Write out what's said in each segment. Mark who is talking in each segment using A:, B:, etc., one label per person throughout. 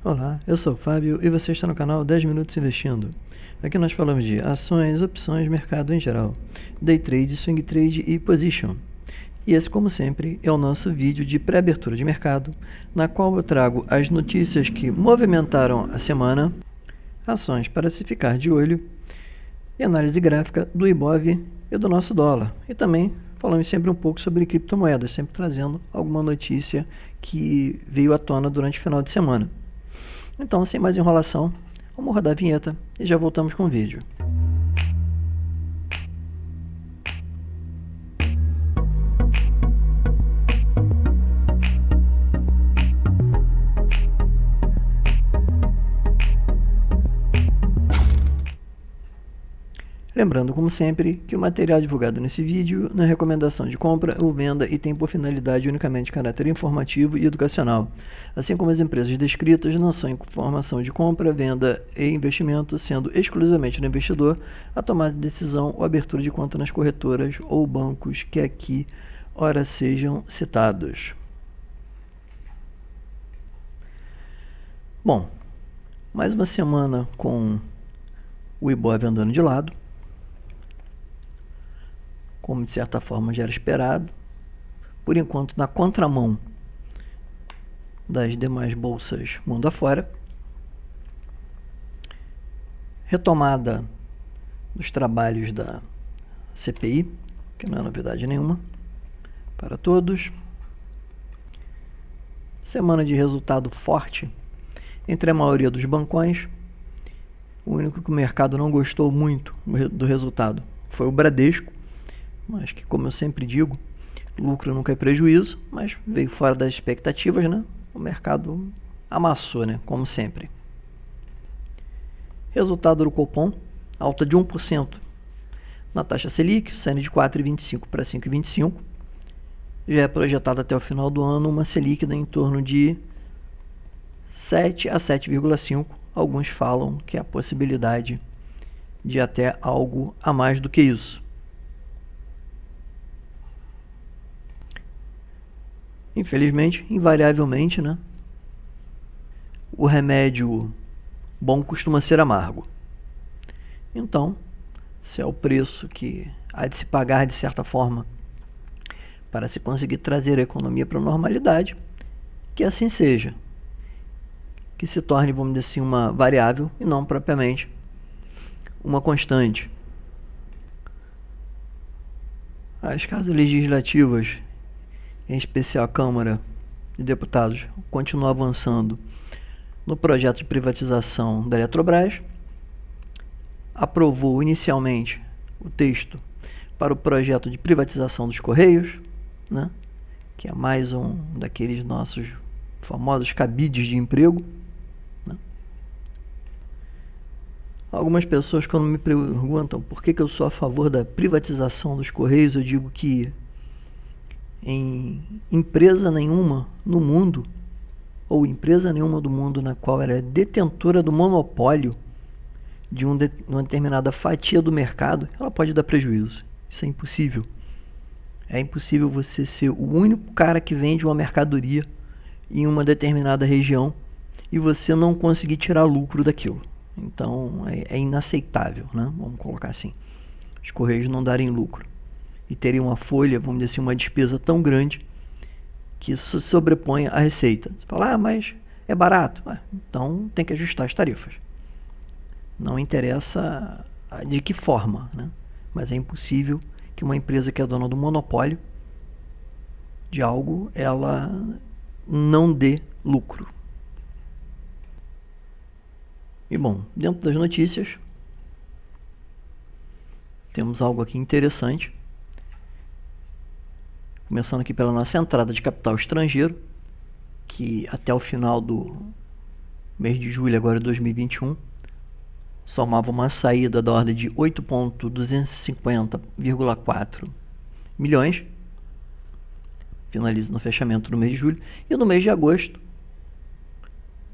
A: Olá, eu sou o Fábio e você está no canal 10 Minutos Investindo. Aqui nós falamos de ações, opções, mercado em geral, day trade, swing trade e position. E esse, como sempre, é o nosso vídeo de pré-abertura de mercado, na qual eu trago as notícias que movimentaram a semana, ações para se ficar de olho e análise gráfica do Ibov e do nosso dólar. E também falamos sempre um pouco sobre criptomoedas, sempre trazendo alguma notícia que veio à tona durante o final de semana. Então, sem mais enrolação, vamos rodar a vinheta e já voltamos com o vídeo. Lembrando, como sempre, que o material divulgado nesse vídeo não é recomendação de compra ou venda e tem por finalidade unicamente caráter informativo e educacional, assim como as empresas descritas não são informação de compra, venda e investimento, sendo exclusivamente do investidor a tomar decisão ou abertura de conta nas corretoras ou bancos que aqui ora sejam citados. Bom, mais uma semana com o Ibov andando de lado, como de certa forma já era esperado, por enquanto na contramão das demais bolsas mundo afora. Retomada dos trabalhos da CPI, que não é novidade nenhuma para todos. Semana de resultado forte entre a maioria dos bancões. O único que o mercado não gostou muito do resultado foi o Bradesco, mas que, como eu sempre digo, lucro nunca é prejuízo, mas veio fora das expectativas, né? O mercado amassou, né? Como sempre. Resultado do Copom, alta de 1% na taxa Selic, saindo de 4,25 para 5,25. Já é projetado até o final do ano uma Selic em torno de 7 a 7,5. Alguns falam que há a possibilidade de até algo a mais do que isso. Infelizmente, invariavelmente, né? O remédio bom costuma ser amargo. Então, se é o preço que há de se pagar de certa forma para se conseguir trazer a economia para a normalidade, que assim seja. Que se torne, vamos dizer assim, uma variável e não propriamente uma constante. As casas legislativas, em especial a Câmara de Deputados, continua avançando no projeto de privatização da Eletrobras. Aprovou inicialmente o texto para o projeto de privatização dos Correios, né? Que é mais um daqueles nossos famosos cabides de emprego. Né? Algumas pessoas, quando me perguntam por que eu sou a favor da privatização dos Correios, eu digo que em empresa nenhuma no mundo, ou empresa nenhuma do mundo na qual era detentora do monopólio de uma determinada fatia do mercado, ela pode dar prejuízo. Isso é impossível. É impossível você ser o único cara que vende uma mercadoria em uma determinada região e você não conseguir tirar lucro daquilo. Então é inaceitável, né? Vamos colocar assim. Os Correios não darem lucro e terem uma folha, vamos dizer assim, uma despesa tão grande que isso sobrepõe a receita. Você fala, mas é barato. Então tem que ajustar as tarifas. Não interessa de que forma, né? Mas é impossível que uma empresa que é dona do monopólio de algo, ela não dê lucro. E bom, dentro das notícias, temos algo aqui interessante. Começando aqui pela nossa entrada de capital estrangeiro, que até o final do mês de julho agora de 2021, somava uma saída da ordem de 8.250,4 milhões, finaliza no fechamento do mês de julho, e no mês de agosto,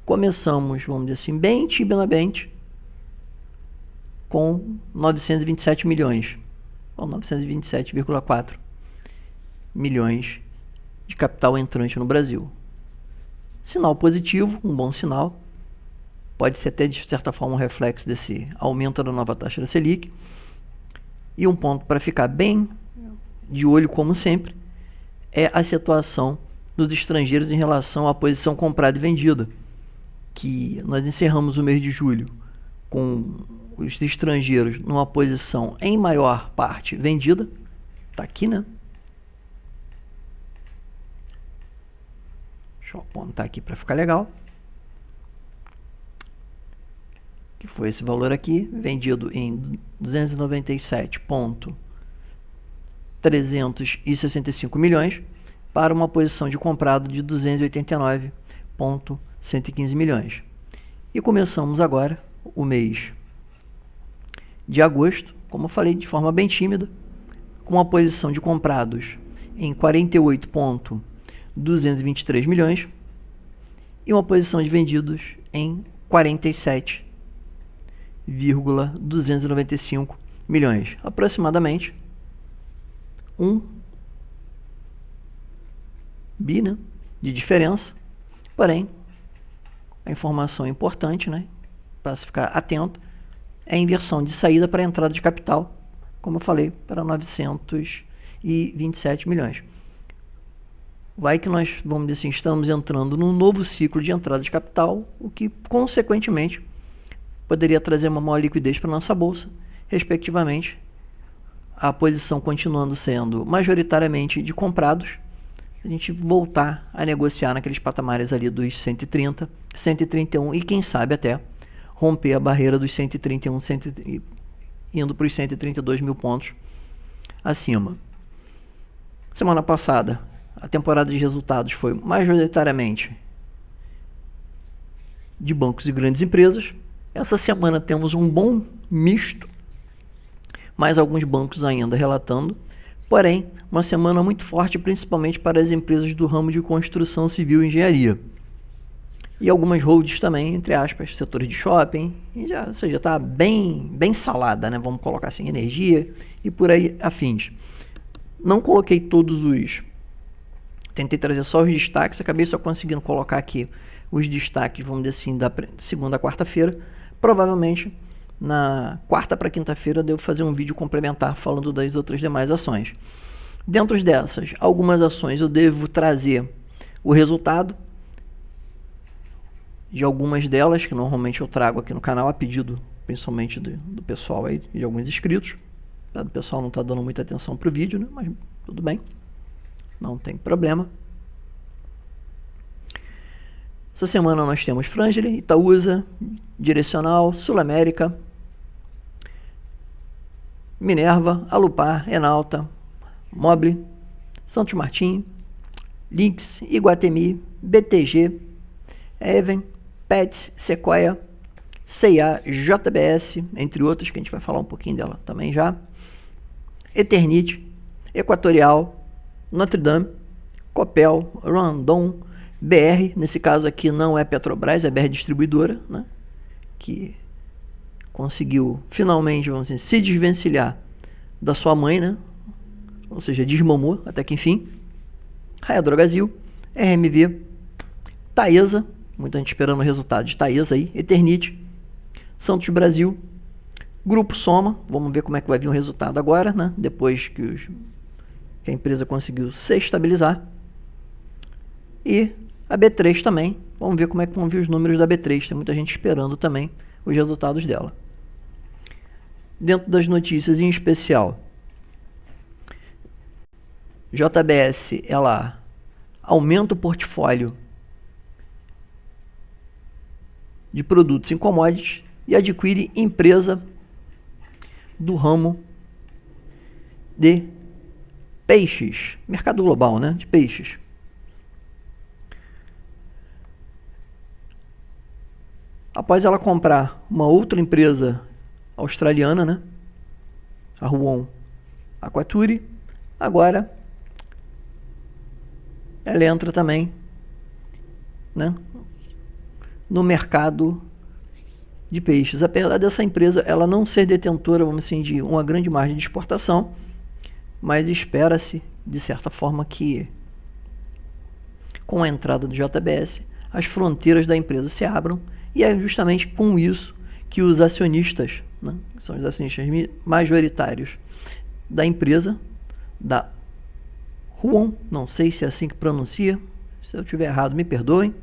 A: começamos, vamos dizer assim, bem tibinamente, com 927 milhões, ou 927,4 milhões de capital entrante no Brasil. Sinal positivo, um bom sinal, pode ser até de certa forma um reflexo desse aumento da nova taxa da Selic. E um ponto para ficar bem de olho, como sempre, é a situação dos estrangeiros em relação à posição comprada e vendida, que nós encerramos o mês de julho com os estrangeiros numa posição em maior parte vendida, tá aqui, né? Deixa eu apontar aqui para ficar legal. Que foi esse valor aqui, vendido em 297,365 milhões para uma posição de comprado de 289,115 milhões. E começamos agora o mês de agosto, como eu falei, de forma bem tímida, com uma posição de comprados em 48,223 milhões e uma posição de vendidos em 47,295 milhões, aproximadamente 1 bi, né, de diferença. Porém, a informação importante, né, para se ficar atento, é a inversão de saída para a entrada de capital, como eu falei, para 927 milhões. Vai que nós, vamos dizer assim, estamos entrando num novo ciclo de entrada de capital, o que, consequentemente, poderia trazer uma maior liquidez para a nossa bolsa, respectivamente, a posição continuando sendo majoritariamente de comprados, a gente voltar a negociar naqueles patamares ali dos 130, 131 e quem sabe até romper a barreira dos 131, indo para os 132 mil pontos acima. Semana passada, a temporada de resultados foi majoritariamente de bancos e grandes empresas. Essa semana temos um bom misto, mais alguns bancos ainda relatando, porém, uma semana muito forte, principalmente para as empresas do ramo de construção civil e engenharia. E algumas holds também, entre aspas, setores de shopping, e já, ou seja, está bem salada, né? Vamos colocar assim, energia e por aí afins. Não coloquei todos os... Tentei trazer só os destaques, acabei só conseguindo colocar aqui os destaques, vamos dizer assim, da segunda a quarta-feira. Provavelmente, na quarta para quinta-feira, eu devo fazer um vídeo complementar falando das outras demais ações. Dentro dessas, algumas ações eu devo trazer o resultado de algumas delas, que normalmente eu trago aqui no canal a pedido, principalmente do pessoal aí, de alguns inscritos. O pessoal não está dando muita atenção para o vídeo, né? Mas tudo bem, não tem problema. Essa semana nós temos Frangeli, Itaúsa, Direcional, Sul América, Minerva, Alupar, Enalta, Mobile, Santos Martim, Lynx, Iguatemi, BTG, Even, Pets, Sequoia, C&A, JBS, entre outros, que a gente vai falar um pouquinho dela também já, Eternit, Equatorial, Notre Dame, Copel, Randon, BR, nesse caso aqui não é Petrobras, é BR Distribuidora, né, que conseguiu finalmente, vamos dizer, se desvencilhar da sua mãe, né, ou seja, desmamou até que enfim, Raia Drogasil, RMV, Taesa, muita gente esperando o resultado de Taesa aí, Eternit, Santos Brasil, Grupo Soma, vamos ver como é que vai vir o resultado agora, né? Depois que a empresa conseguiu se estabilizar. E a B3 também, vamos ver como é que vão vir os números da B3, tem muita gente esperando também os resultados dela. Dentro das notícias em especial, JBS, ela aumenta o portfólio de produtos em commodities e adquire empresa do ramo de peixes, mercado global, né, de peixes. Após ela comprar uma outra empresa australiana, né, a Ruon Aquature, agora ela entra também, né, no mercado de peixes. Apesar dessa empresa ela não ser detentora, vamos assim, de uma grande margem de exportação, mas espera-se, de certa forma, que com a entrada do JBS, as fronteiras da empresa se abram E é justamente com isso que os acionistas, né, que são os acionistas majoritários da empresa, da Ruon, não sei se é assim que pronuncia, se eu estiver errado me perdoem,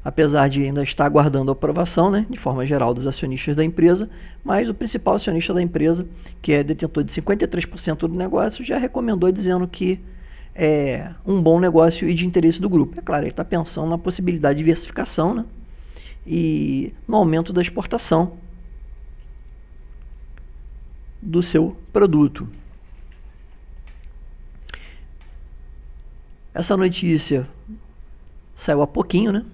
A: apesar de ainda estar aguardando a aprovação, né, de forma geral dos acionistas da empresa, mas o principal acionista da empresa, que é detentor de 53% do negócio, já recomendou dizendo que é um bom negócio e de interesse do grupo. É claro, ele está pensando na possibilidade de diversificação, né, e no aumento da exportação do seu produto. Essa notícia saiu há pouquinho, né?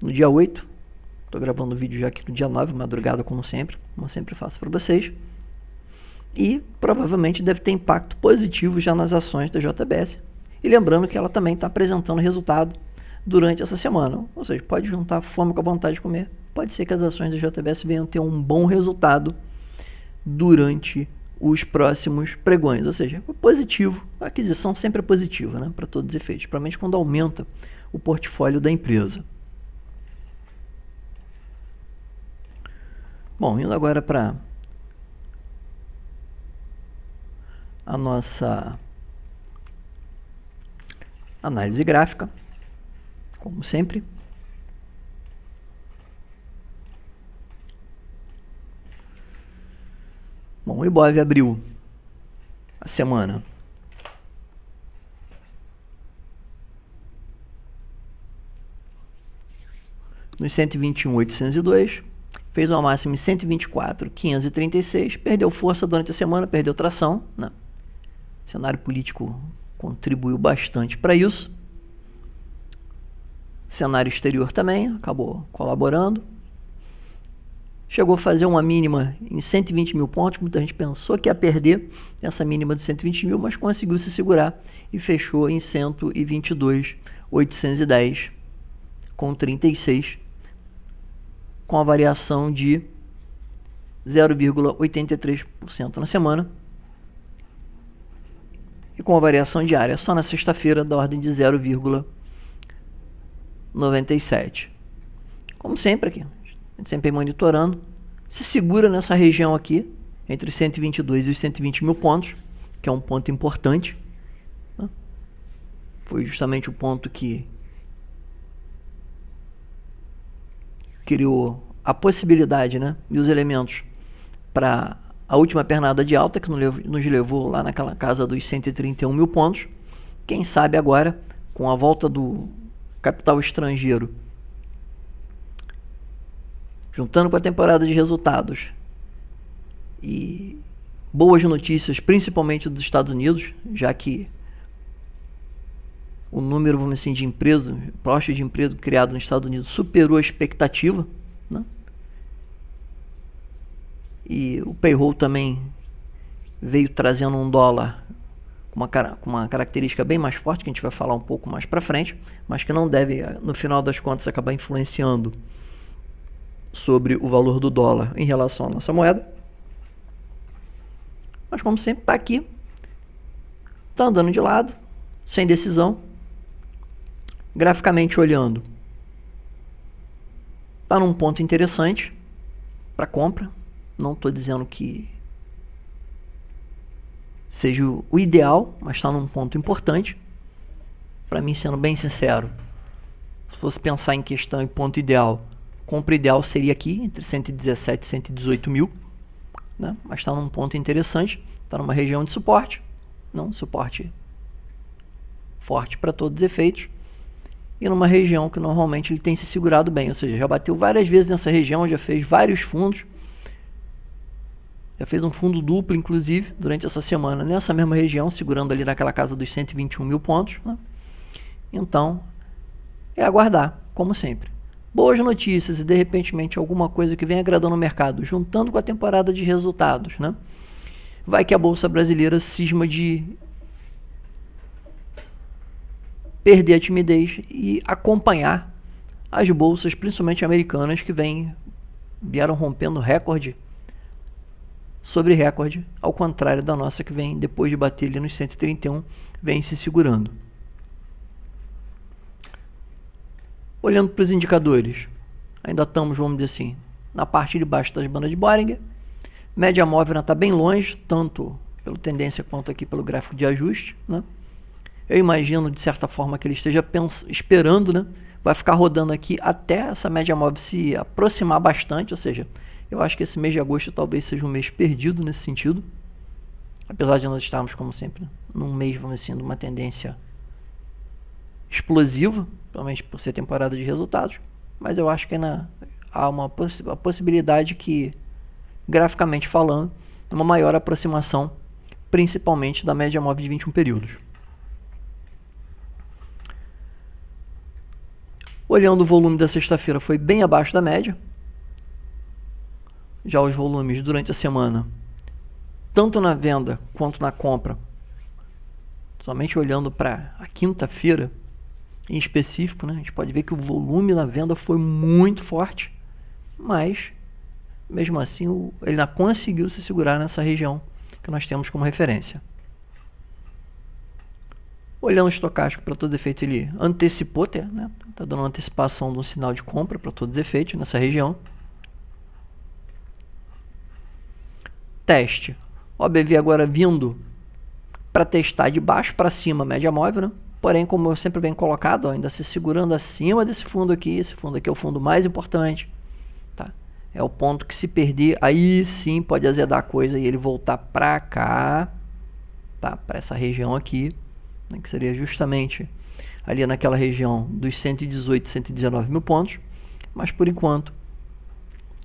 A: No dia 8. Estou gravando o vídeo já aqui no dia 9, madrugada como sempre faço para vocês. E provavelmente deve ter impacto positivo já nas ações da JBS. E lembrando que ela também está apresentando resultado durante essa semana. Ou seja, pode juntar fome com a vontade de comer. Pode ser que as ações da JBS venham ter um bom resultado durante os próximos pregões. Ou seja, é positivo. A aquisição sempre é positiva, né? Para todos os efeitos. Principalmente quando aumenta o portfólio da empresa. Bom, indo agora para a nossa análise gráfica, como sempre. Bom, o Ibov abriu a semana nos 121.802, fez uma máxima em 124.536, perdeu força durante a semana, perdeu tração, né? O cenário político contribuiu bastante para isso. O cenário exterior também acabou colaborando. Chegou a fazer uma mínima em 120 mil pontos, muita gente pensou que ia perder essa mínima de 120 mil, mas conseguiu se segurar e fechou em 122.810 com 36, com a variação de 0,83% na semana e com a variação diária só na sexta-feira da ordem de 0,97. Como sempre aqui, a gente sempre monitorando, se segura nessa região aqui, entre os 122 e os 120 mil pontos, que é um ponto importante, né? Foi justamente o ponto que criou a possibilidade, né, e os elementos para a última pernada de alta, que nos levou lá naquela casa dos 131 mil pontos. Quem sabe agora, com a volta do capital estrangeiro, juntando com a temporada de resultados e boas notícias, principalmente dos Estados Unidos, já que o número, vamos dizer assim, de empresas, postos de emprego criado nos Estados Unidos superou a expectativa, né? E o payroll também veio trazendo um dólar com uma característica bem mais forte, que a gente vai falar um pouco mais para frente, mas que não deve, no final das contas, acabar influenciando sobre o valor do dólar em relação à nossa moeda. Mas como sempre, está aqui, está andando de lado, sem decisão. Graficamente olhando, está num ponto interessante para compra. Não estou dizendo que seja o ideal, mas está num ponto importante. Para mim, sendo bem sincero, se fosse pensar em questão em ponto ideal, compra ideal seria aqui, entre 117 e 118 mil, né? Mas está num ponto interessante, está numa região de suporte, não suporte forte para todos os efeitos, e numa região que normalmente ele tem se segurado bem, ou seja, já bateu várias vezes nessa região, já fez vários fundos, já fez um fundo duplo, inclusive, durante essa semana, nessa mesma região, segurando ali naquela casa dos 121 mil pontos, né? Então, é aguardar, como sempre. Boas notícias e, de repente, alguma coisa que vem agradando o mercado, juntando com a temporada de resultados, né? Vai que a Bolsa Brasileira cisma de perder a timidez e acompanhar as bolsas, principalmente americanas, que vieram rompendo recorde sobre recorde, ao contrário da nossa, que vem, depois de bater ali nos 131, vem se segurando. Olhando para os indicadores, ainda estamos, vamos dizer assim, na parte de baixo das bandas de Bollinger. Média móvel ainda está bem longe, tanto pela tendência quanto aqui pelo gráfico de ajuste, né? Eu imagino, de certa forma, que ele esteja esperando, né? Vai ficar rodando aqui até essa média móvel se aproximar bastante, ou seja, eu acho que esse mês de agosto talvez seja um mês perdido nesse sentido, apesar de nós estarmos, como sempre, num mês, vamos dizer, de uma tendência explosiva, principalmente por ser temporada de resultados, mas eu acho que ainda há uma possibilidade que, graficamente falando, uma maior aproximação, principalmente da média móvel de 21 períodos. Olhando o volume da sexta-feira, foi bem abaixo da média. Já os volumes durante a semana, tanto na venda quanto na compra, somente olhando para a quinta-feira em específico, né, a gente pode ver que o volume na venda foi muito forte, mas mesmo assim ele não conseguiu se segurar nessa região que nós temos como referência. Olhando o estocástico, para todo efeito, ele antecipou, né? Está dando uma antecipação de um sinal de compra para todos os efeitos nessa região. Teste. O ABV agora vindo para testar de baixo para cima a média móvel, né? Porém, como eu sempre venho colocado, ainda se segurando acima desse fundo aqui. Esse fundo aqui é o fundo mais importante. Tá? É o ponto que, se perder, aí sim pode azedar a coisa e ele voltar para cá, tá? Para essa região aqui, né, que seria justamente ali naquela região dos 118, 119 mil pontos, mas por enquanto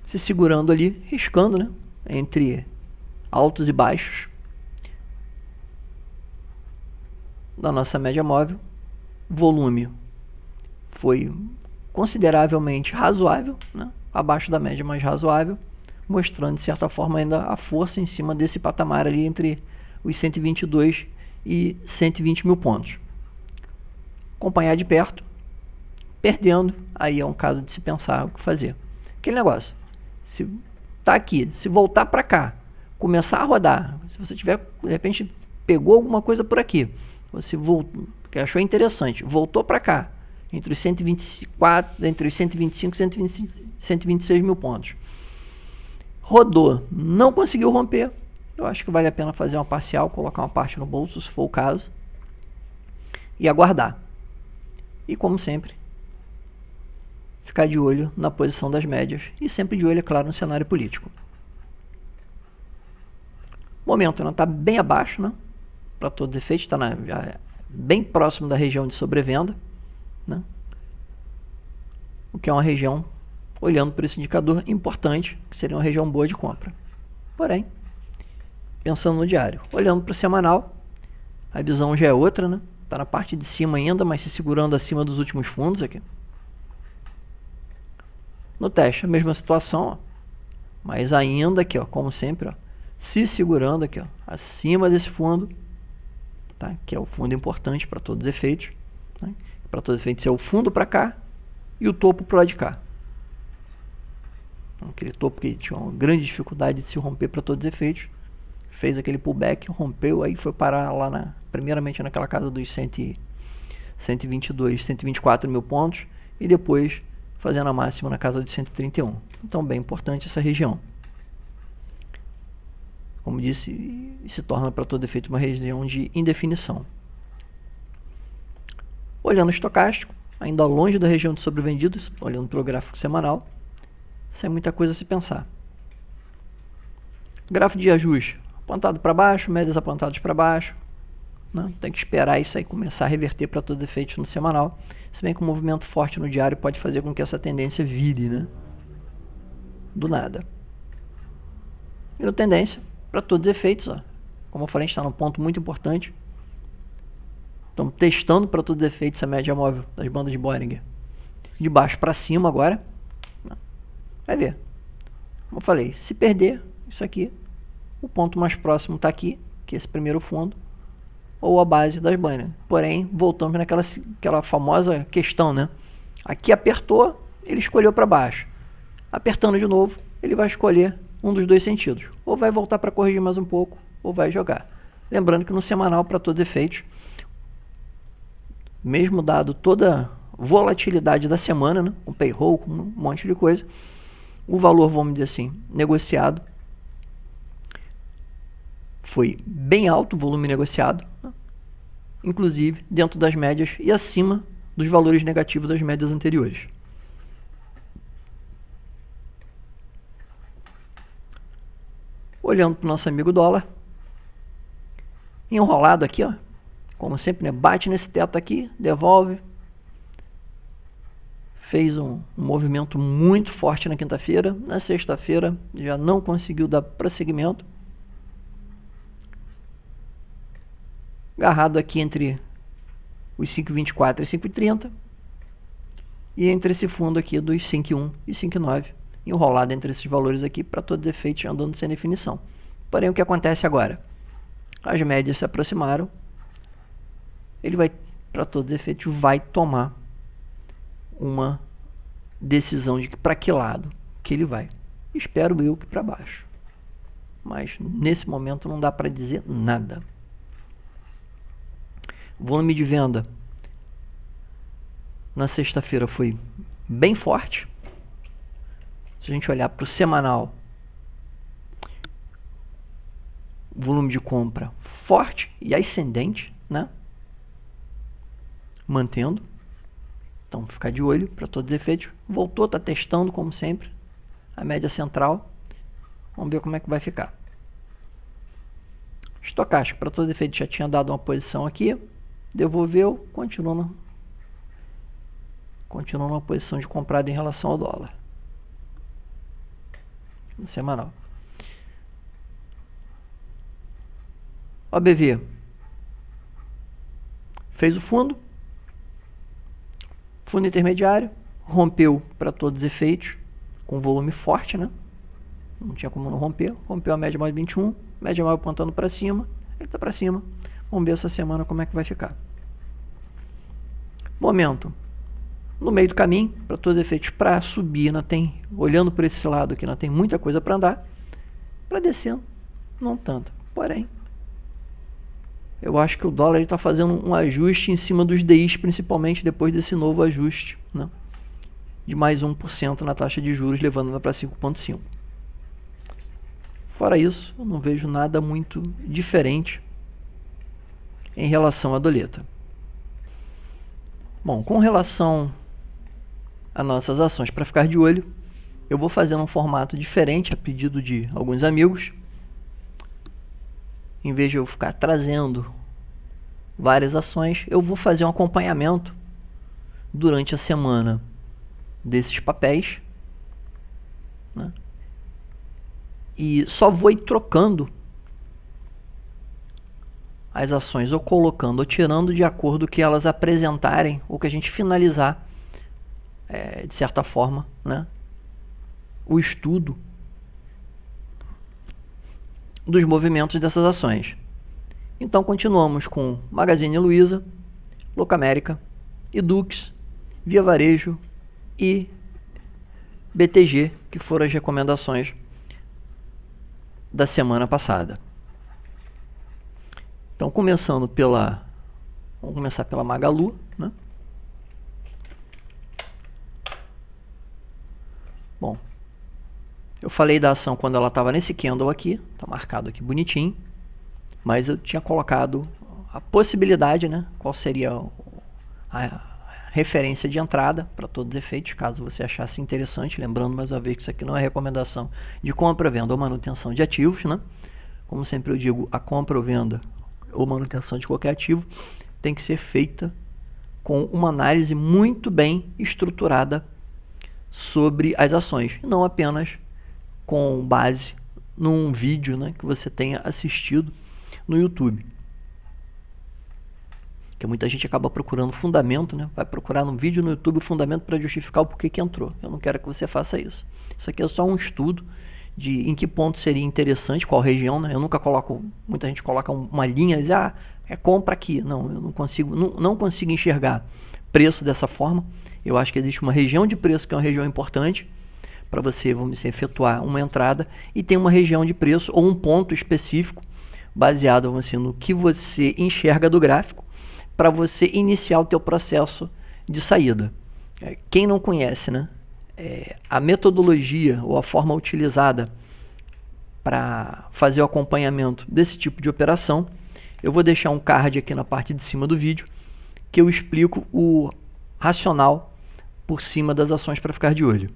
A: se segurando ali, riscando, né, entre altos e baixos da nossa média móvel. Volume foi consideravelmente razoável, né, abaixo da média, mas razoável, mostrando de certa forma ainda a força em cima desse patamar ali entre os 122 e 120 mil pontos. Acompanhar de perto, perdendo, aí é um caso de se pensar o que fazer. Aquele negócio, se tá aqui, se voltar para cá, começar a rodar, se você tiver, de repente, pegou alguma coisa por aqui, você voltou, que achou interessante, voltou para cá, entre os 125 e 126 mil pontos. Rodou, não conseguiu romper, eu acho que vale a pena fazer uma parcial, colocar uma parte no bolso, se for o caso, e aguardar. E como sempre, ficar de olho na posição das médias e sempre de olho, é claro, no cenário político. O momento ainda está bem abaixo, né? Para todos os efeitos, está bem próximo da região de sobrevenda, né? O que é uma região, olhando por esse indicador, importante, que seria uma região boa de compra. Porém, pensando no diário, olhando para o semanal, a visão já é outra, né? Está na parte de cima ainda, mas se segurando acima dos últimos fundos aqui. No teste, a mesma situação, ó, mas ainda aqui, ó, como sempre, ó, se segurando aqui, ó, acima desse fundo, tá? Que é o fundo importante para todos os efeitos. Né? Para todos os efeitos é o fundo para cá e o topo para o lado de cá. Aquele topo que tinha uma grande dificuldade de se romper para todos os efeitos. Fez aquele pullback, rompeu, aí foi parar lá primeiramente naquela casa dos 122, 124 mil pontos e depois fazendo a máxima na casa de 131. Então, bem importante essa região. Como disse, se torna para todo efeito uma região de indefinição. Olhando o estocástico, ainda longe da região de sobrevendidos, olhando para o gráfico semanal, sem muita coisa a se pensar. Gráfico de ajuste, apontado para baixo, médias apontadas para baixo. Né? Tem que esperar isso aí começar a reverter para todo efeito no semanal. Se bem que um movimento forte no diário pode fazer com que essa tendência vire, né? Do nada. E no tendência, para todos os efeitos, ó, como eu falei, a gente está num ponto muito importante. Estamos testando para todos os efeitos a média móvel das bandas de Bollinger. De baixo para cima agora. Vai ver. Como eu falei, se perder isso aqui, o ponto mais próximo está aqui, que é esse primeiro fundo, ou a base das Bollinger. Porém, voltamos naquela famosa questão, né? Aqui apertou, ele escolheu para baixo. Apertando de novo, ele vai escolher um dos dois sentidos. Ou vai voltar para corrigir mais um pouco, ou vai jogar. Lembrando que no semanal, para todos os efeitos, mesmo dado toda volatilidade da semana, né? Com payroll, com um monte de coisa. O valor, vamos dizer assim, negociado foi bem alto, o volume negociado, né? Inclusive dentro das médias e acima dos valores negativos das médias anteriores. Olhando para o nosso amigo dólar, enrolado aqui, ó, como sempre, né? Bate nesse teto aqui, devolve, fez um movimento muito forte na quinta-feira, na sexta-feira já não conseguiu dar prosseguimento, agarrado aqui entre os 5,24 e 5,30 e entre esse fundo aqui dos 5,1 e 5,9, enrolado entre esses valores aqui para todos os efeitos andando sem definição. Porém, o que acontece agora? As médias se aproximaram, ele vai, para todos os efeitos, vai tomar uma decisão de para que lado que ele vai. Espero eu que para baixo, mas nesse momento não dá para dizer nada. O volume de venda na sexta-feira foi bem forte. Se a gente olhar para o semanal, volume de compra forte e ascendente, né? Mantendo. Então, ficar de olho para todos os efeitos. Voltou, está testando, como sempre, a média central. Vamos ver como é que vai ficar. Estocástico, para todos os efeitos, já tinha dado uma posição aqui. Devolveu, continua numa posição de comprado em relação ao dólar. No semanal. OBV fez o fundo intermediário, rompeu para todos os efeitos, com volume forte, né? Não tinha como não romper. Rompeu a média móvel 21, média móvel apontando para cima, ele está para cima. Vamos ver essa semana como é que vai ficar. Momento. No meio do caminho, para todos os efeitos, para subir, não tem, olhando por esse lado aqui, não tem muita coisa para andar. Para descer, não tanto. Porém, eu acho que o dólar está fazendo um ajuste em cima dos DIs, principalmente depois desse novo ajuste, né? De mais 1% na taxa de juros, levando ela para 5,5%. Fora isso, eu não vejo nada muito diferente em relação à doleta. Bom, com relação a nossas ações para ficar de olho, eu vou fazer um formato diferente a pedido de alguns amigos. Em vez de eu ficar trazendo várias ações, eu vou fazer um acompanhamento durante a semana desses papéis, né? E só vou ir trocando as ações, ou colocando ou tirando de acordo com que elas apresentarem, ou que a gente finalizar, de certa forma, né, o estudo dos movimentos dessas ações. Então continuamos com Magazine Luiza, Locamérica, Edux, Via Varejo e BTG, que foram as recomendações da semana passada. Então vamos começar pela Magalu, né? Bom, eu falei da ação quando ela estava nesse candle aqui, tá marcado aqui bonitinho, mas eu tinha colocado a possibilidade, né? Qual seria a referência de entrada para todos os efeitos, caso você achasse interessante. Lembrando mais uma vez que isso aqui não é recomendação de compra, venda ou manutenção de ativos, né? Como sempre eu digo, a compra ou venda ou manutenção de qualquer ativo tem que ser feita com uma análise muito bem estruturada sobre as ações, não apenas com base num vídeo, né, que você tenha assistido no YouTube. Porque muita gente acaba procurando fundamento, né? Vai procurar no vídeo no YouTube o fundamento para justificar o porquê que entrou. Eu não quero que você faça isso. Isso aqui é só um estudo de em que ponto seria interessante, qual região, né? Eu nunca coloco, muita gente coloca uma linha e diz, é compra aqui. Não, eu não consigo enxergar preço dessa forma. Eu acho que existe uma região de preço que é uma região importante para você, vamos dizer, efetuar uma entrada, e tem uma região de preço ou um ponto específico baseado, vamos dizer, no que você enxerga do gráfico, para você iniciar o teu processo de saída. Quem não conhece, né, a metodologia ou a forma utilizada para fazer o acompanhamento desse tipo de operação, eu vou deixar um card aqui na parte de cima do vídeo que eu explico o racional por cima das ações para ficar de olho.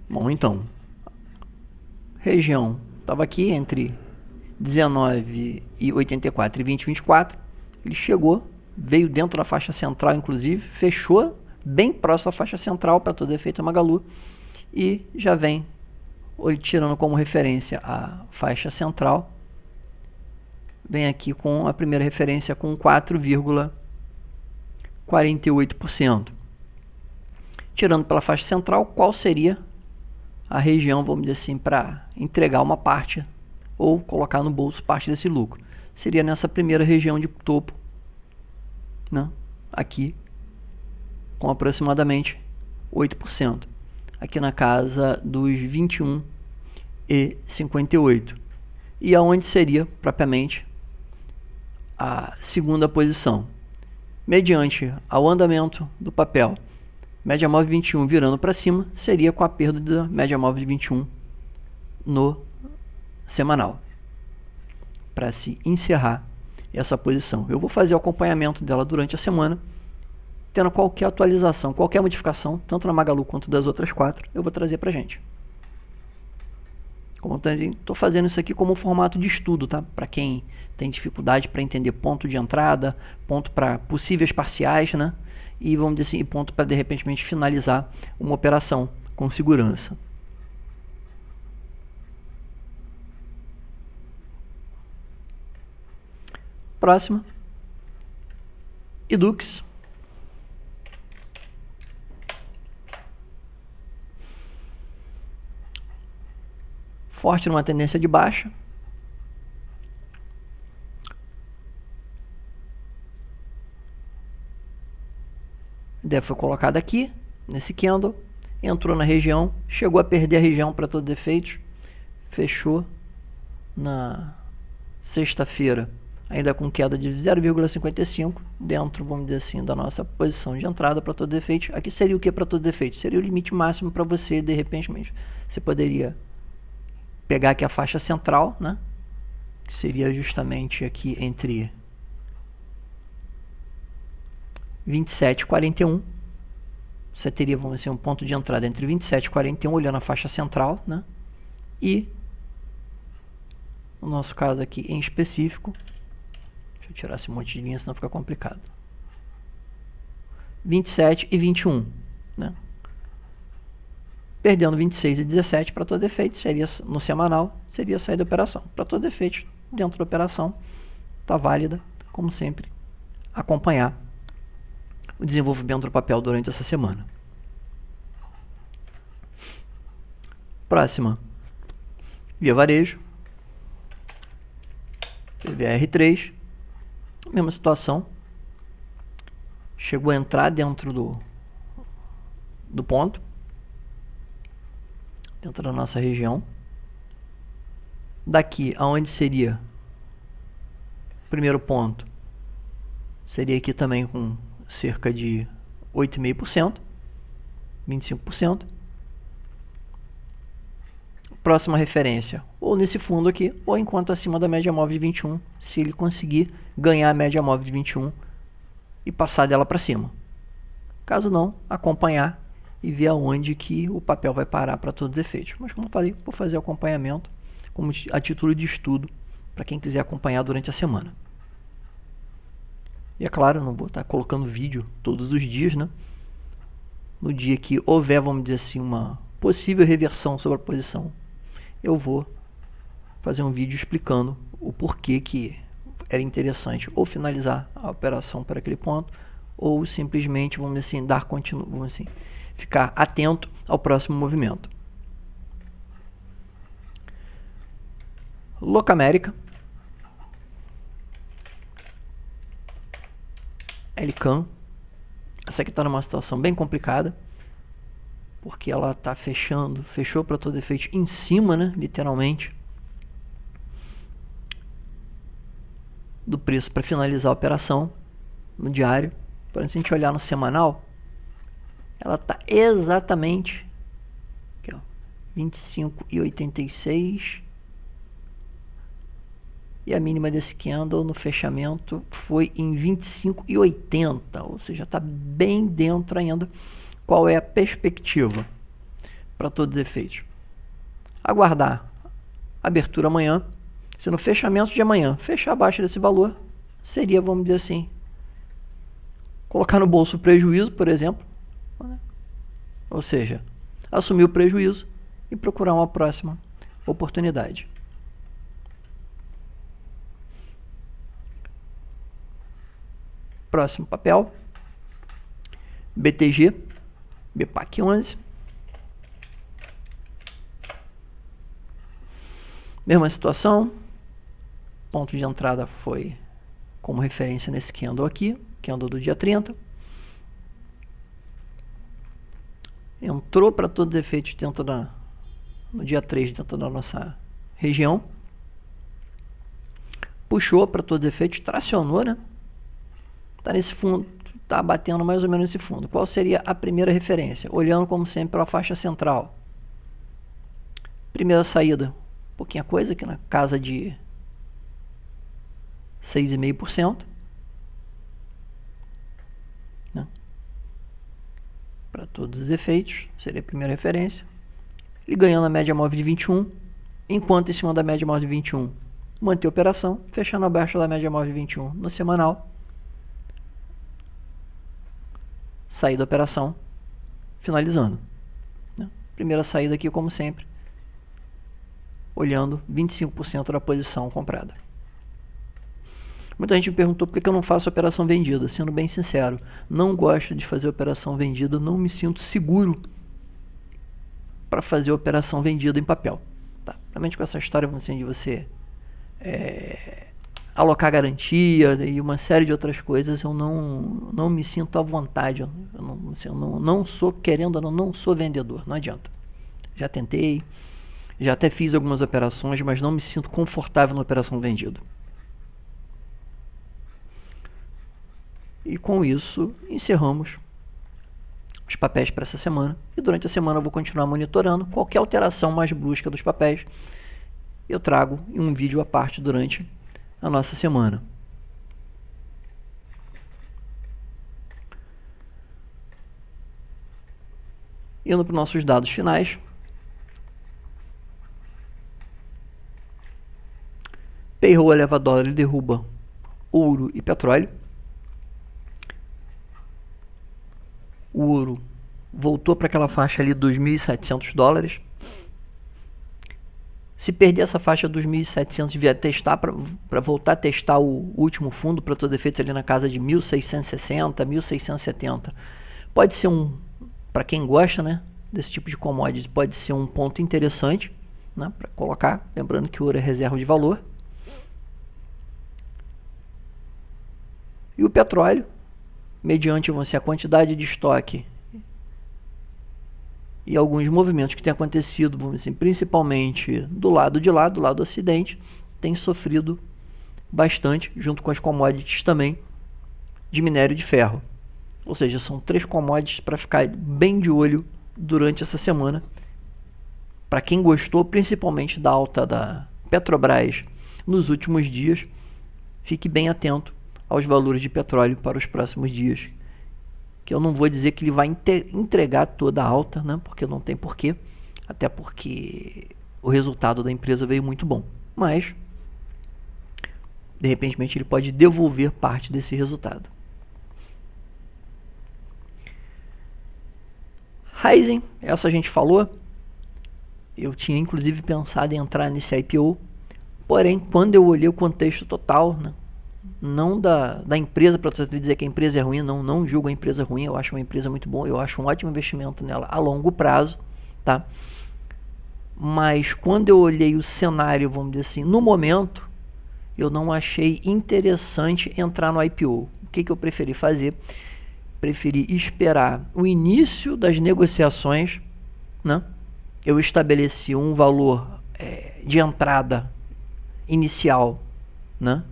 A: Bom, então, região estava aqui entre 19,84 e 20,24. Ele chegou, veio dentro da faixa central, inclusive, fechou bem próximo à faixa central, para todo efeito Magalu, e já vem tirando como referência a faixa central, vem aqui com a primeira referência com 4,48%. Tirando pela faixa central, qual seria a região, vamos dizer assim, para entregar uma parte ou colocar no bolso parte desse lucro? Seria nessa primeira região de topo, né? Aqui, com aproximadamente 8%. Aqui na casa dos 21,58. E aonde seria, propriamente, a segunda posição? Mediante ao andamento do papel, média móvel de 21 virando para cima, seria com a perda da média móvel de 21 no semanal, para se encerrar essa posição. Eu vou fazer o acompanhamento dela durante a semana, tendo qualquer atualização, qualquer modificação, tanto na Magalu quanto das outras 4, eu vou trazer para a gente. Como estou fazendo isso aqui como um formato de estudo, tá? Para quem tem dificuldade para entender ponto de entrada, ponto para possíveis parciais, né? E vamos dizer assim, ponto para de repente finalizar uma operação com segurança. Próxima, Edux. Forte numa tendência de baixa. A ideia foi colocada aqui, nesse candle, entrou na região, chegou a perder a região para todos os efeitos, fechou na sexta-feira, ainda com queda de 0,55, dentro, vamos dizer assim, da nossa posição de entrada para todos os efeitos. Aqui seria o que para todos os efeitos? Seria o limite máximo para você, de repente, você poderia pegar aqui a faixa central, né? Que seria justamente aqui entre 27 e 41. Você teria, vamos dizer, um ponto de entrada entre 27 e 41, olhando a faixa central, né? E no nosso caso aqui em específico, deixa eu tirar esse monte de linha, senão fica complicado. 27 e 21, né? Perdendo 26 e 17 para todo efeito, seria no semanal, seria sair da operação. Para todo efeito, dentro da operação, está válida, como sempre, acompanhar o desenvolvimento do papel durante essa semana. Próxima, Via Varejo, PVR3, mesma situação, chegou a entrar dentro do ponto, dentro da nossa região. Daqui aonde seria o primeiro ponto, seria aqui também com cerca de 8,5%, 25%. Próxima referência, ou nesse fundo aqui, ou enquanto acima da média móvel de 21, se ele conseguir ganhar a média móvel de 21 e passar dela para cima. Caso não, acompanhar e ver aonde que o papel vai parar para todos os efeitos. Mas como eu falei, vou fazer o acompanhamento como a título de estudo para quem quiser acompanhar durante a semana. E é claro, eu não vou estar colocando vídeo todos os dias, né? No dia que houver, vamos dizer assim, uma possível reversão sobre a posição, eu vou fazer um vídeo explicando o porquê que era interessante ou finalizar a operação para aquele ponto, ou simplesmente, vamos dizer assim, vamos assim, ficar atento ao próximo movimento. Locamérica, LCAN, essa aqui está numa situação bem complicada, porque ela está fechou para todo efeito em cima, né, literalmente, do preço para finalizar a operação no diário. Porém, se a gente olhar no semanal, ela está exatamente aqui, ó, 25,86. E a mínima desse candle no fechamento foi em 25,80, ou seja, está bem dentro ainda. Qual é a perspectiva para todos os efeitos? Aguardar a abertura amanhã. Se no fechamento de amanhã fechar abaixo desse valor, seria, vamos dizer assim, colocar no bolso o prejuízo, por exemplo, né? Ou seja, assumir o prejuízo e procurar uma próxima oportunidade. Próximo papel, BTG, BPAC 11. Mesma situação, ponto de entrada foi como referência nesse candle aqui, candle do dia 30. Entrou para todos os efeitos dentro no dia 3, dentro da nossa região. Puxou para todos os efeitos, tracionou, né? Está nesse fundo, está batendo mais ou menos nesse fundo. Qual seria a primeira referência? Olhando como sempre para a faixa central. Primeira saída, pouquinha coisa, aqui na casa de 6,5%. Né? Para todos os efeitos, seria a primeira referência. Ele ganhando a média móvel de 21, enquanto em cima da média móvel de 21 manter a operação, fechando abaixo da média móvel de 21 no semanal. Sair da operação, finalizando. Né? Primeira saída aqui, como sempre, olhando 25% da posição comprada. Muita gente me perguntou por que eu não faço operação vendida. Sendo bem sincero, não gosto de fazer operação vendida, não me sinto seguro para fazer operação vendida em papel. Tá? Realmente com essa história de você alocar garantia e uma série de outras coisas, eu não me sinto à vontade. Eu não sou, querendo, eu não sou vendedor, não adianta. Já tentei, já até fiz algumas operações, mas não me sinto confortável na operação vendida. E com isso, encerramos os papéis para essa semana. E durante a semana eu vou continuar monitorando qualquer alteração mais brusca dos papéis. Eu trago em um vídeo à parte durante a nossa semana. Indo para os nossos dados finais. Payroll eleva dólar e derruba ouro e petróleo. O ouro voltou para aquela faixa ali dos $2.700. Se perder essa faixa dos 1.700 e vier testar, para voltar a testar o último fundo, para todo efeito ali na casa de 1.660, 1.670, pode ser para quem gosta, né, desse tipo de commodities, pode ser um ponto interessante, né, para colocar, lembrando que o ouro é reserva de valor. E o petróleo, mediante a quantidade de estoque e alguns movimentos que têm acontecido, vamos dizer, principalmente do lado de lá, do lado do ocidente, tem sofrido bastante, junto com as commodities também de minério de ferro. Ou seja, são 3 commodities para ficar bem de olho durante essa semana. Para quem gostou, principalmente da alta da Petrobras nos últimos dias, fique bem atento aos valores de petróleo para os próximos dias. Que eu não vou dizer que ele vai entregar toda a alta, né? Porque não tem porquê, até porque o resultado da empresa veio muito bom. Mas, de repente, ele pode devolver parte desse resultado. Ryzen, essa a gente falou. Eu tinha inclusive pensado em entrar nesse IPO, porém, quando eu olhei o contexto total, né? Não da empresa, para você dizer que a empresa é ruim, não julgo a empresa ruim, eu acho uma empresa muito boa, eu acho um ótimo investimento nela a longo prazo, tá? Mas quando eu olhei o cenário, vamos dizer assim, no momento, eu não achei interessante entrar no IPO. O que eu preferi fazer? Preferi esperar o início das negociações, né? Eu estabeleci um valor de entrada inicial, né?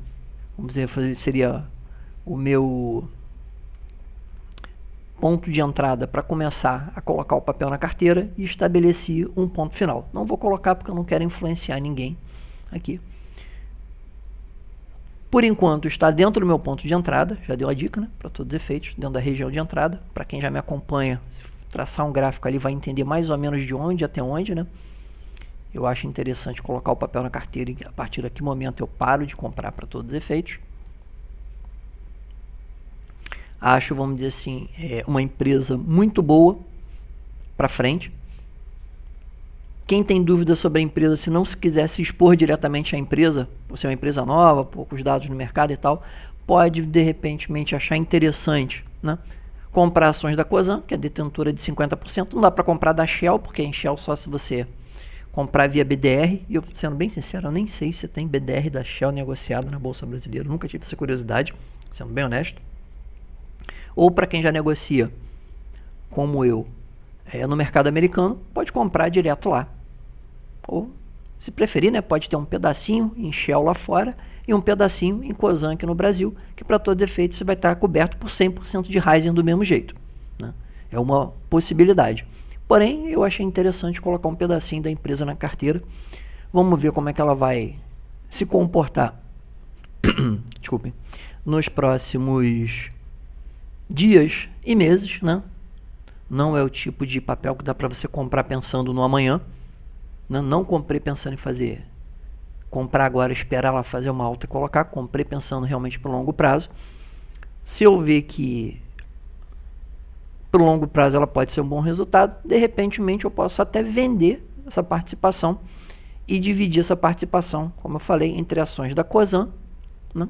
A: Vamos dizer, seria o meu ponto de entrada para começar a colocar o papel na carteira e estabeleci um ponto final. Não vou colocar porque eu não quero influenciar ninguém aqui. Por enquanto está dentro do meu ponto de entrada, já deu a dica, né? Para todos os efeitos, dentro da região de entrada. Para quem já me acompanha, se traçar um gráfico ali vai entender mais ou menos de onde até onde, né? Eu acho interessante colocar o papel na carteira e a partir de que momento eu paro de comprar para todos os efeitos. Acho, vamos dizer assim, uma empresa muito boa para frente. Quem tem dúvida sobre a empresa, se não se quiser se expor diretamente à empresa, por ser uma empresa nova, poucos dados no mercado e tal, pode de repente achar interessante, né? Comprar ações da Cosan, que é detentora de 50%. Não dá para comprar da Shell, porque em Shell só se você comprar via BDR. E eu, sendo bem sincero, eu nem sei se tem BDR da Shell negociado na Bolsa Brasileira. Nunca tive essa curiosidade, sendo bem honesto. Ou para quem já negocia, como eu, no mercado americano, pode comprar direto lá. Ou, se preferir, né, pode ter um pedacinho em Shell lá fora e um pedacinho em Cosan aqui no Brasil, que para todo efeito você vai estar coberto por 100% de Ryzen do mesmo jeito, né? É uma possibilidade. Porém, eu achei interessante colocar um pedacinho da empresa na carteira. Vamos ver como é que ela vai se comportar desculpem, nos próximos dias e meses, né? Não é o tipo de papel que dá para você comprar pensando no amanhã, né? Não comprei pensando em comprar agora, esperar ela fazer uma alta e colocar. Comprei pensando realmente para longo prazo. Se eu ver que para o longo prazo ela pode ser um bom resultado, de repente eu posso até vender essa participação e dividir essa participação, como eu falei, entre ações da Cosan, né?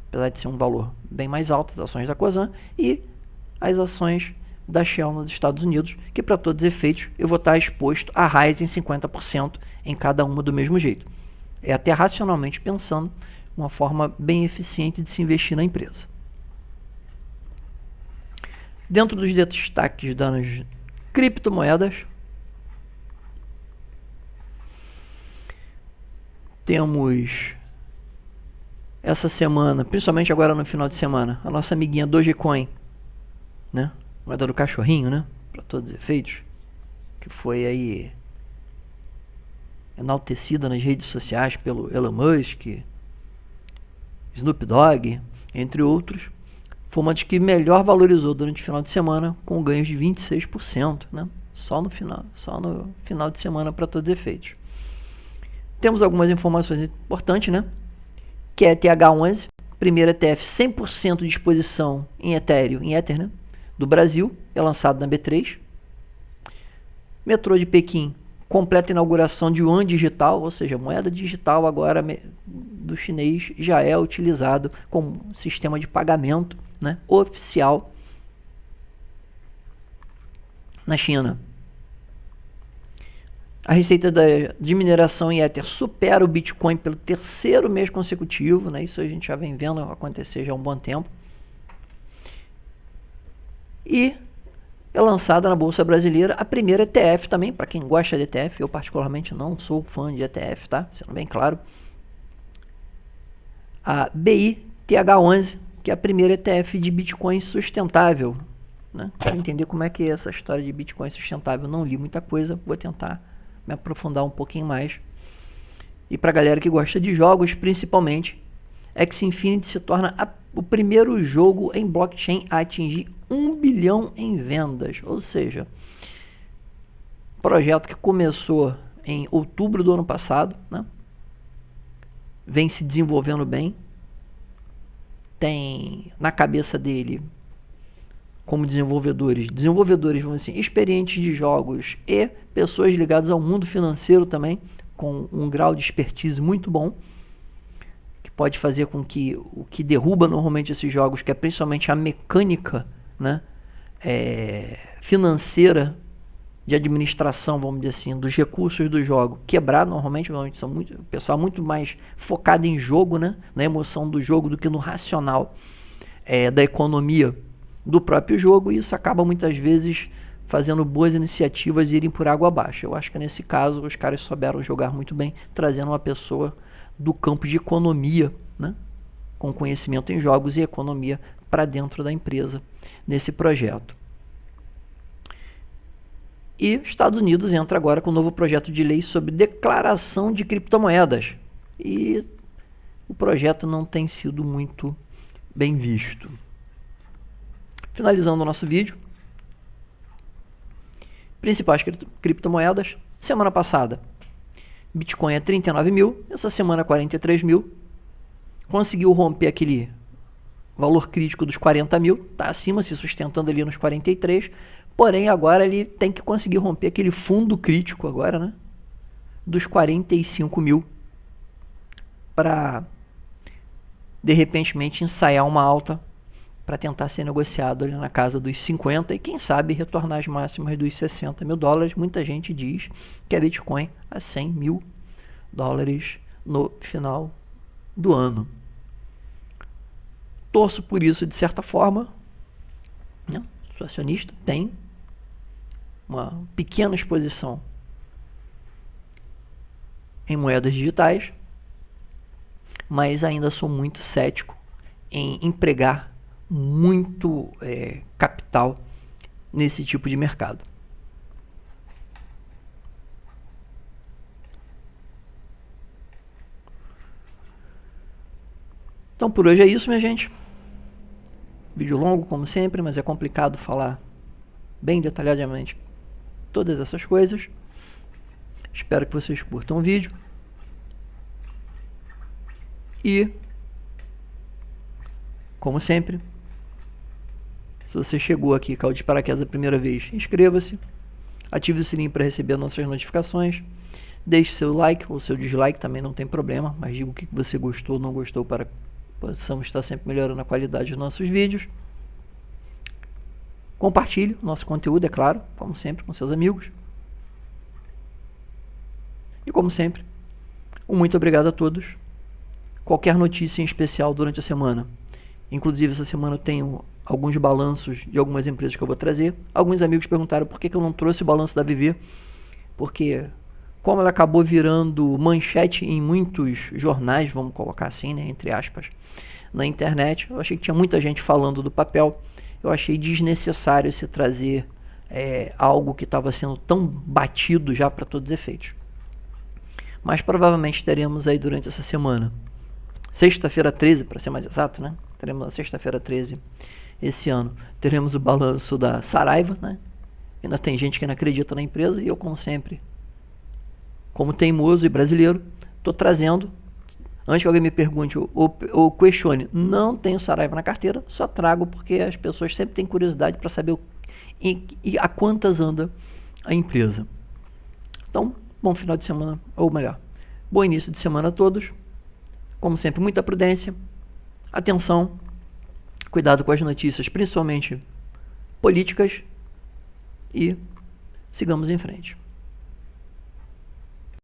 A: Apesar de ser um valor bem mais alto, as ações da Cosan, e as ações da Shell nos Estados Unidos, que para todos os efeitos eu vou estar exposto a Ryzen 50% em cada uma do mesmo jeito. É até racionalmente pensando uma forma bem eficiente de se investir na empresa. Dentro dos destaques das criptomoedas, temos essa semana, principalmente agora no final de semana, a nossa amiguinha Dogecoin, né? Moeda do cachorrinho, né? Para todos os efeitos, que foi aí enaltecida nas redes sociais pelo Elon Musk, Snoop Dogg, entre outros. Foi uma das que melhor valorizou durante o final de semana, com ganhos de 26%, né? Só no final de semana para todos os efeitos. Temos algumas informações importantes, né? Que é a TH11, primeiro ETF 100% de exposição em Ethereum, né? Do Brasil, é lançado na B3. Metrô de Pequim, completa inauguração de Yuan digital, ou seja, moeda digital agora do chinês já é utilizado como sistema de pagamento, né, oficial na China. A receita de mineração em Ether supera o Bitcoin pelo terceiro mês consecutivo, né? Isso a gente já vem vendo acontecer já há um bom tempo. E é lançada na Bolsa Brasileira a primeira ETF também, para quem gosta de ETF. Eu particularmente não sou fã de ETF, tá? Sendo bem claro. A BITH11, que é a primeira ETF de Bitcoin sustentável, né? Para entender como é que é essa história de Bitcoin sustentável, não li muita coisa, vou tentar me aprofundar um pouquinho mais. E para a galera que gosta de jogos, principalmente, Axie Infinity se torna o primeiro jogo em blockchain a atingir 1 bilhão em vendas. Ou seja, projeto que começou em outubro do ano passado, né? Vem se desenvolvendo bem. Tem na cabeça dele, como desenvolvedores, vamos assim, experientes de jogos e pessoas ligadas ao mundo financeiro também, com um grau de expertise muito bom, que pode fazer com que o que derruba normalmente esses jogos, que é principalmente a mecânica, né, financeira de administração, vamos dizer assim, dos recursos do jogo, quebrar normalmente são o pessoal muito mais focado em jogo, né, na emoção do jogo do que no racional da economia do próprio jogo, e isso acaba muitas vezes fazendo boas iniciativas irem por água abaixo. Eu acho que nesse caso os caras souberam jogar muito bem, trazendo uma pessoa do campo de economia, né, com conhecimento em jogos e economia para dentro da empresa nesse projeto. E Estados Unidos entra agora com um novo projeto de lei sobre declaração de criptomoedas. E o projeto não tem sido muito bem visto. Finalizando o nosso vídeo. Principais criptomoedas. Semana passada, Bitcoin é 39 mil. Essa semana, 43 mil. Conseguiu romper aquele valor crítico dos 40 mil. Está acima, se sustentando ali nos 43. Porém, agora ele tem que conseguir romper aquele fundo crítico agora, né? Dos 45 mil. Para, de repente, ensaiar uma alta para tentar ser negociado ali na casa dos 50 e quem sabe retornar às máximas dos 60 mil dólares. Muita gente diz que a Bitcoin a 100 mil dólares no final do ano. Torço por isso de certa forma, né? Sou acionista, tem uma pequena exposição em moedas digitais, mas ainda sou muito cético em empregar muito capital nesse tipo de mercado. Então por hoje é isso, minha gente. Vídeo longo como sempre, mas é complicado falar bem detalhadamente todas essas coisas. Espero que vocês curtam o vídeo. E, como sempre, se você chegou aqui, caiu de paraquedas a primeira vez, inscreva-se, ative o sininho para receber nossas notificações, deixe seu like ou seu dislike, também não tem problema, mas diga o que você gostou ou não gostou para que possamos estar sempre melhorando a qualidade dos nossos vídeos. Compartilhe o nosso conteúdo, é claro, como sempre, com seus amigos. E como sempre, um muito obrigado a todos. Qualquer notícia em especial durante a semana. Inclusive, essa semana eu tenho alguns balanços de algumas empresas que eu vou trazer. Alguns amigos perguntaram por que eu não trouxe o balanço da Viver. Porque, como ela acabou virando manchete em muitos jornais, vamos colocar assim, né, entre aspas, na internet, eu achei que tinha muita gente falando do papel. Eu achei desnecessário se trazer algo que estava sendo tão batido já para todos os efeitos. Mas provavelmente teremos aí durante essa semana, sexta-feira 13, para ser mais exato, né? Teremos na sexta-feira 13 esse ano, teremos o balanço da Saraiva, né? Ainda tem gente que não acredita na empresa e eu, como sempre, como teimoso e brasileiro, estou trazendo. Antes que alguém me pergunte ou questione, não tenho Saraiva na carteira, só trago porque as pessoas sempre têm curiosidade para saber a quantas anda a empresa. Então, bom final de semana, ou melhor, bom início de semana a todos. Como sempre, muita prudência, atenção, cuidado com as notícias, principalmente políticas, e sigamos em frente.